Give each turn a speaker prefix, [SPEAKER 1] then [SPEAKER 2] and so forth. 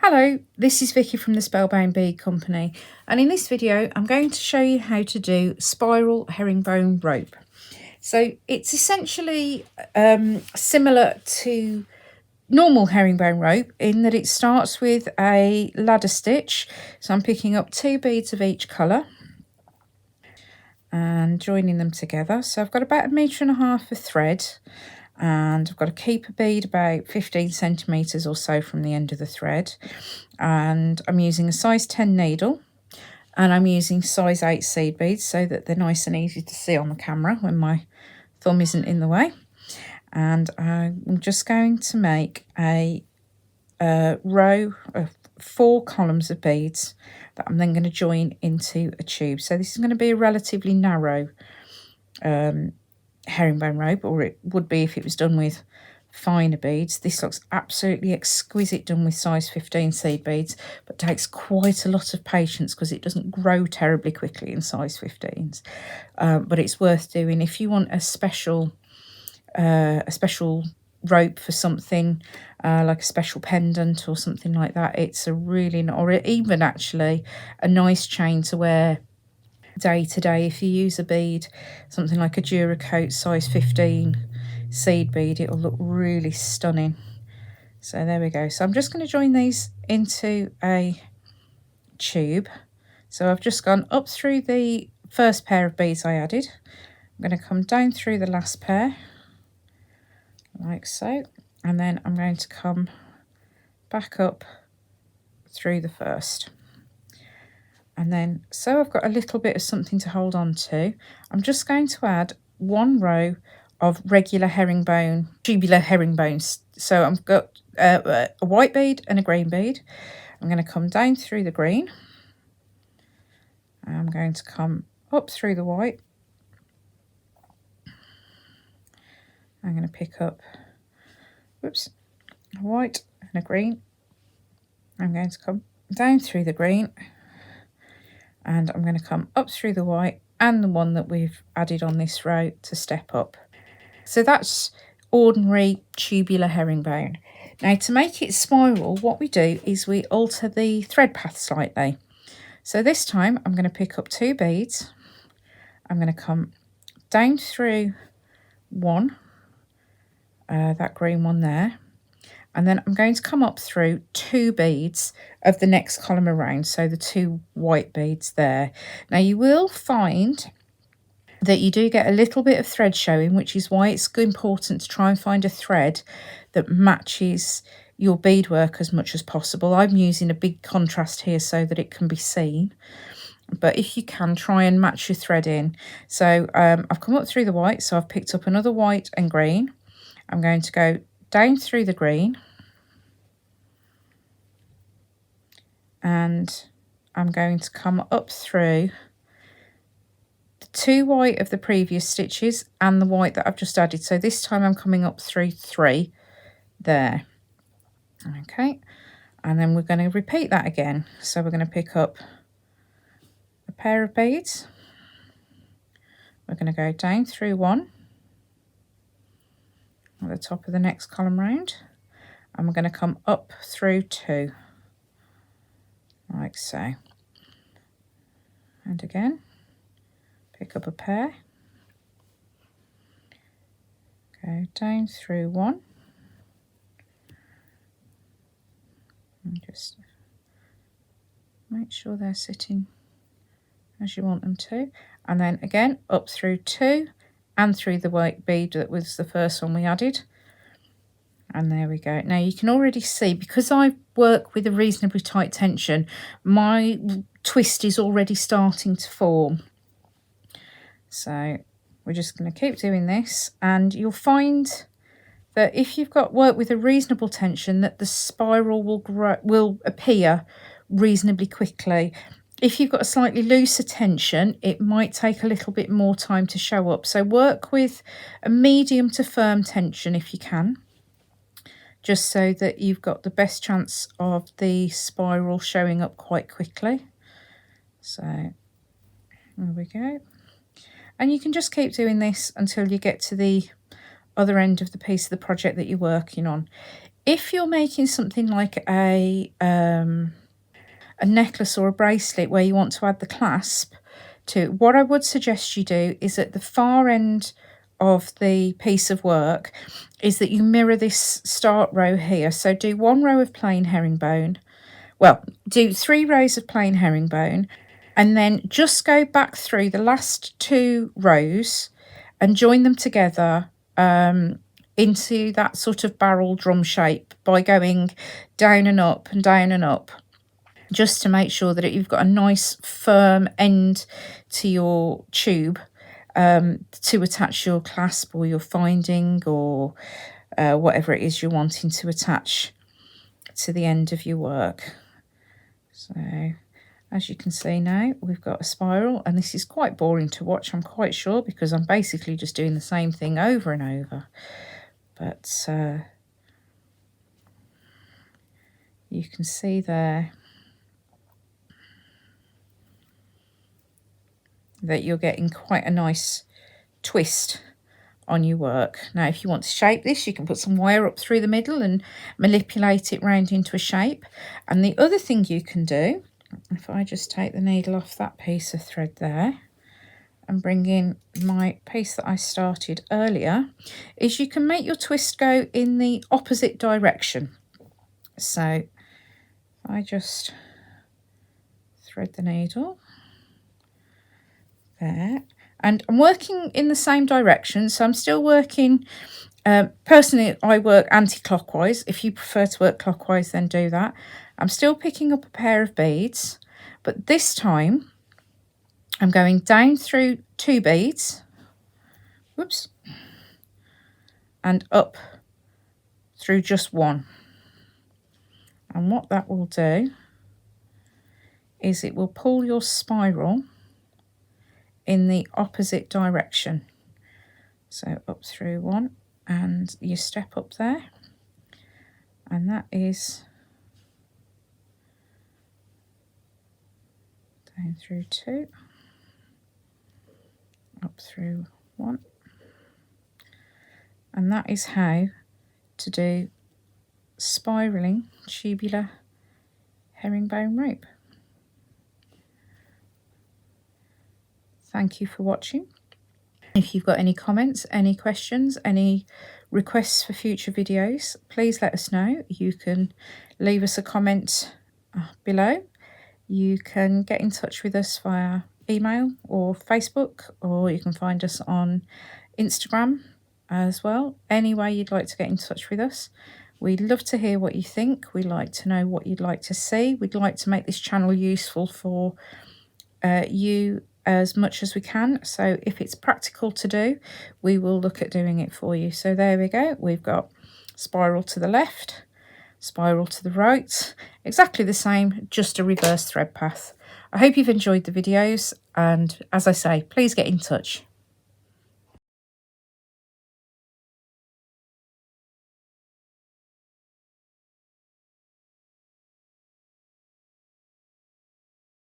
[SPEAKER 1] Hello, this is Vicky from the Spellbound Bead Company, and in this video I'm going to show you how to do spiral herringbone rope. So it's essentially similar to normal herringbone rope in that it starts with a ladder stitch. So I'm picking up 2 beads of each colour and joining them together. So I've got about 1.5 meters of thread, and I've got to keep a bead about 15 centimeters or so from the end of the thread, and I'm using a size 10 needle, and I'm using size 8 seed beads so that they're nice and easy to see on the camera when my thumb isn't in the way. And I'm just going to make a row of 4 columns of beads that I'm then going to join into a tube. So this is going to be a relatively narrow herringbone rope, or it would be if it was done with finer beads. This looks absolutely exquisite done with size 15 seed beads, but takes quite a lot of patience because it doesn't grow terribly quickly in size 15s. But it's worth doing if you want a special rope for something like a special pendant or something like that. It's a really, or even actually a nice chain to wear day to day. If you use a bead, something like a Duracoat size 15 seed bead, it'll look really stunning. So there we go. So I'm just going to join these into a tube. So I've just gone up through the first pair of beads I added. I'm going to come down through the last pair like so, and then I'm going to come back up through the first. And then, so I've got a little bit of something to hold on to. I'm just going to add 1 row of regular herringbone, tubular herringbones. So I've got a white bead and a green bead. I'm going to come down through the green. I'm going to come up through the white. I'm going to pick up, a white and a green. I'm going to come down through the green, and I'm going to come up through the white and the one that we've added on this row to step up. So that's ordinary tubular herringbone. Now, to make it spiral, what we do is we alter the thread path slightly. So this time I'm going to pick up 2 beads. I'm going to come down through one, that green one there, and then I'm going to come up through 2 beads of the next column around, so the 2 white beads there. Now you will find that you do get a little bit of thread showing, which is why it's important to try and find a thread that matches your beadwork as much as possible. I'm using a big contrast here so that it can be seen, but if you can, try and match your thread in. So I've come up through the white, so I've picked up another white and green. I'm going to go down through the green, and I'm going to come up through the 2 white of the previous stitches and the white that I've just added. So this time I'm coming up through 3 there. Okay, and then we're going to repeat that again. So we're going to pick up a pair of beads. We're going to go down through 1 at the top of the next column round, and we're going to come up through 2 like so, and again pick up a pair, go down through 1, and just make sure they're sitting as you want them to, and then again up through 2 and through the white bead that was the first one we added. And there we go. Now you can already see, because I work with a reasonably tight tension, my twist is already starting to form. So we're just going to keep doing this, and you'll find that if you've got work with a reasonable tension, that the spiral will appear reasonably quickly. If you've got a slightly looser tension, it might take a little bit more time to show up. So work with a medium to firm tension if you can, just so that you've got the best chance of the spiral showing up quite quickly. So there we go. And you can just keep doing this until you get to the other end of the piece of the project that you're working on. If you're making something like a necklace or a bracelet where you want to add the clasp to, what I would suggest you do is at the far end of the piece of work is that you mirror this start row here. So do 1 row of plain herringbone. Well, do 3 rows of plain herringbone, and then just go back through the last 2 rows and join them together into that sort of barrel drum shape by going down and up and down and up, just to make sure that you've got a nice firm end to your tube to attach your clasp or your finding or whatever it is you're wanting to attach to the end of your work. So as you can see now, we've got a spiral, and this is quite boring to watch, I'm quite sure, because I'm basically just doing the same thing over and over. But you can see there that you're getting quite a nice twist on your work. Now, if you want to shape this, you can put some wire up through the middle and manipulate it round into a shape. And the other thing you can do, if I just take the needle off that piece of thread there and bring in my piece that I started earlier, is you can make your twist go in the opposite direction. So if I just thread the needle there, and I'm working in the same direction, so I'm still working, personally I work anti-clockwise. If you prefer to work clockwise, then do that. I'm still picking up a pair of beads, but this time I'm going down through 2 beads, whoops, and up through just 1. And what that will do is it will pull your spiral in the opposite direction. So up through 1, and you step up there, and that is down through 2, up through 1, and that is how to do spiraling tubular herringbone rope. Thank you for watching. If you've got any comments, any questions, any requests for future videos, please let us know. You can leave us a comment below. You can get in touch with us via email or Facebook, or you can find us on Instagram as well. Any way you'd like to get in touch with us. We'd love to hear what you think. We'd like to know what you'd like to see. We'd like to make this channel useful for you as much as we can. So if it's practical to do, we will look at doing it for you. So there we go. We've got spiral to the left, spiral to the right, exactly the same, just a reverse thread path. I hope you've enjoyed the videos, and as I say, please get in touch.